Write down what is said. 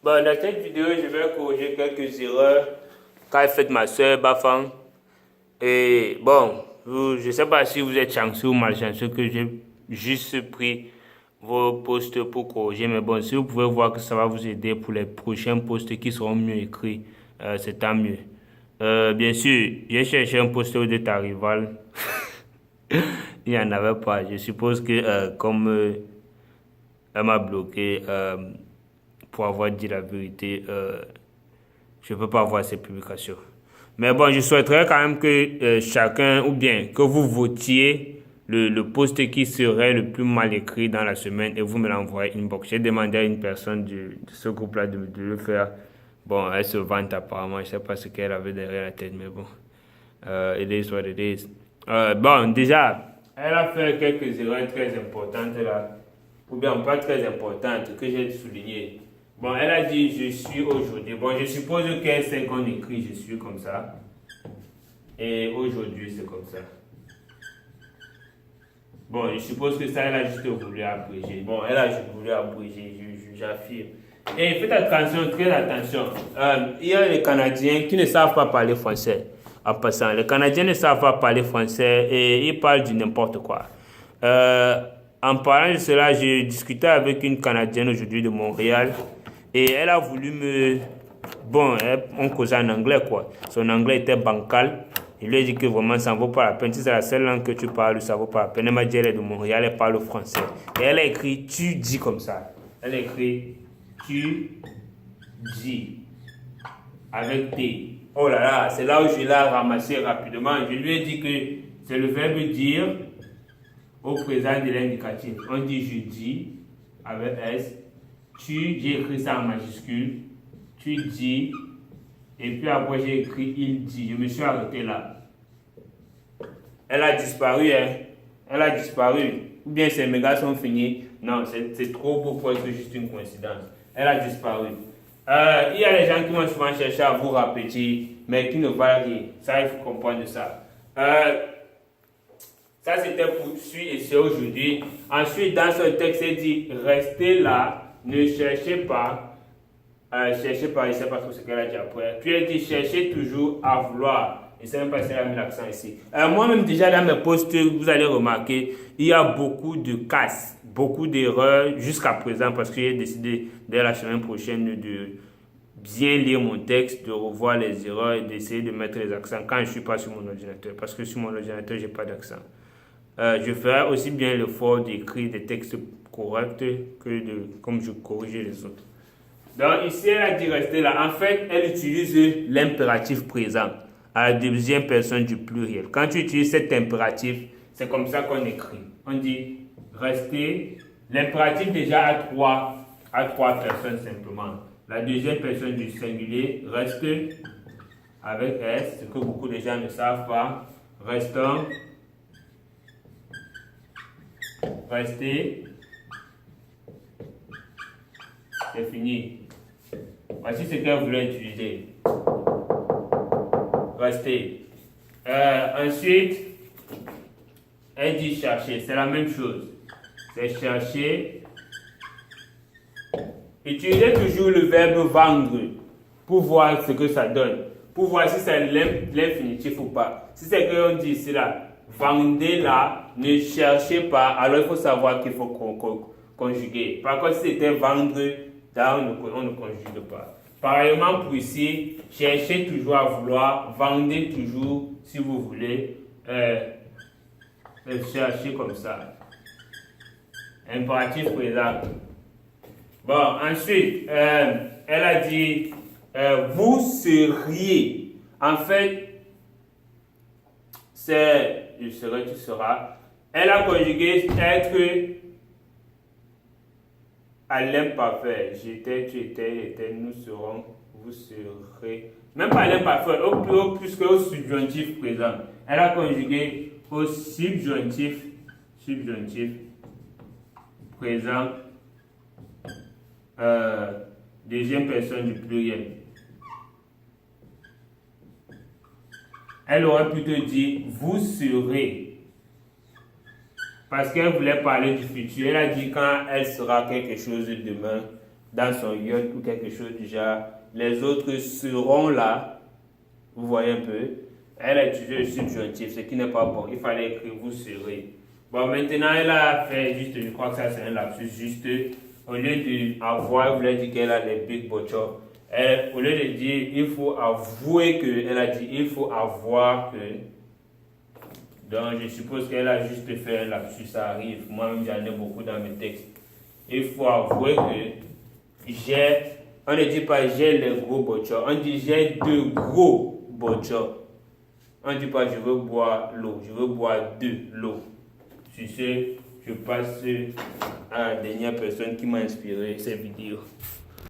Bon, dans cette vidéo, je vais corriger quelques erreurs qu'a fait ma soeur Bafang. Et bon, je ne sais pas si vous êtes chanceux ou malchanceux que j'ai juste pris vos posts pour corriger. Mais bon, si vous pouvez voir que ça va vous aider pour les prochains posts qui seront mieux écrits, c'est tant mieux. Bien sûr, j'ai cherché un post de ta rivale. Il n'y en avait pas. Je suppose que comme elle m'a bloqué pour avoir dit la vérité, je ne peux pas voir ces publications. Mais bon, je souhaiterais quand même que chacun, ou bien que vous votiez le post qui serait le plus mal écrit dans la semaine et vous me l'envoyez inbox. J'ai demandé à une personne de ce groupe-là de le faire. Bon, elle se vante apparemment, je ne sais pas ce qu'elle avait derrière la tête, mais bon. It is what it is. Bon, déjà, elle a fait quelques erreurs très importantes là, ou bien pas très importantes, que j'ai soulignées. Bon, elle a dit je suis aujourd'hui. Bon, je suppose qu'elle sait qu'on écrit je suis comme ça. Et aujourd'hui, c'est comme ça. Bon, je suppose que ça, elle a juste voulu abréger. Bon, elle a juste voulu abréger, j'affirme. Et faites attention, très attention. Il y a les Canadiens qui ne savent pas parler français. En passant, les Canadiens ne savent pas parler français et ils parlent du n'importe quoi. En parlant de cela, j'ai discuté avec une Canadienne aujourd'hui de Montréal et elle a voulu me... Bon, on causait en anglais quoi. Son anglais était bancal. Je lui ai dit que vraiment ça ne vaut pas la peine. Si c'est la seule langue que tu parles, ça ne vaut pas la peine. Elle m'a dit elle est de Montréal, elle parle français. Et elle a écrit tu dis comme ça. Elle a écrit tu dis avec T. Oh là là, c'est là où je l'ai ramassé rapidement. Je lui ai dit que c'est le verbe dire au présent de l'indicatif. On dit je dis avec S. Tu, j'ai écrit ça en majuscule. Tu dis. Et puis après j'ai écrit il dit. Je me suis arrêté là. Elle a disparu, hein. Elle a disparu. Ou bien ces mégas sont finis. Non, c'est trop beau pour être juste une coïncidence. Elle a disparu. Il y a les gens qui vont souvent chercher à vous répéter, mais qui ne valent rien. Ça, il faut comprendre ça. Ça, c'était pour suis et c'est aujourd'hui. Ensuite, dans ce texte, il dit restez là, ne cherchez pas. Cherchez pas, je ne sais pas trop ce qu'elle a dit après. Puis elle dit cherchez toujours à vouloir. Je ne sais même pas si elle a mis l'accent ici. Moi-même, déjà dans mes posts, vous allez remarquer, il y a beaucoup de casses, beaucoup d'erreurs jusqu'à présent parce que j'ai décidé dès la semaine prochaine de bien lire mon texte, de revoir les erreurs et d'essayer de mettre les accents quand je ne suis pas sur mon ordinateur. Parce que sur mon ordinateur, je n'ai pas d'accent. Je ferai aussi bien l'effort d'écrire des textes corrects que comme je corrige les autres. Donc ici, elle a dit rester là. En fait, elle utilise l'impératif présent à la deuxième personne du pluriel. Quand tu utilises cet impératif, c'est comme ça qu'on écrit. On dit rester. L'impératif déjà a trois personnes simplement. La deuxième personne du singulier reste avec S, ce que beaucoup de gens ne savent pas. Restons. Rester. C'est fini. Voici ce qu'elle voulait utiliser. Rester. Ensuite, elle dit chercher. C'est la même chose. C'est chercher. Utilisez toujours le verbe vendre pour voir ce que ça donne. Pour voir si c'est l'infinitif ou pas. Si c'est qu'on dit ici là, vendez là, ne cherchez pas, alors il faut savoir qu'il faut conjuguer. Par contre, si c'était vendre, là on ne conjugue pas. Pareillement pour ici, cherchez toujours à vouloir, vendez toujours si vous voulez, cherchez comme ça. Impératif présent. Bon, ensuite, elle a dit vous seriez. En fait, c'est je serai, tu seras. Elle a conjugué être à l'imparfait. J'étais, tu étais, il était, nous serons, vous serez. Même pas à l'imparfait, au plus qu'au subjonctif présent. Elle a conjugué au subjonctif présent, deuxième personne du pluriel. Elle aurait plutôt dit vous serez. Parce qu'elle voulait parler du futur. Elle a dit quand elle sera quelque chose demain, dans son yacht ou quelque chose du genre. Les autres seront là. Vous voyez un peu. Elle a utilisé le subjonctif, ce qui n'est pas bon. Il fallait écrire vous serez. Bon, maintenant, elle a fait juste, je crois que ça c'est un lapsus, juste, au lieu d'avoir, elle voulait dire qu'elle a les big butchers. Au lieu de dire, il faut avouer que, elle a dit, il faut avoir que. Donc, je suppose qu'elle a juste fait un lapsus, ça arrive. Moi-même, j'en ai beaucoup dans mes textes. Il faut avouer que on ne dit pas j'ai les gros butchers, on dit j'ai deux gros butchers. On ne dit pas je veux boire l'eau, je veux boire de l'eau. Sur ce, je passe à la dernière personne qui m'a inspiré cette vidéo.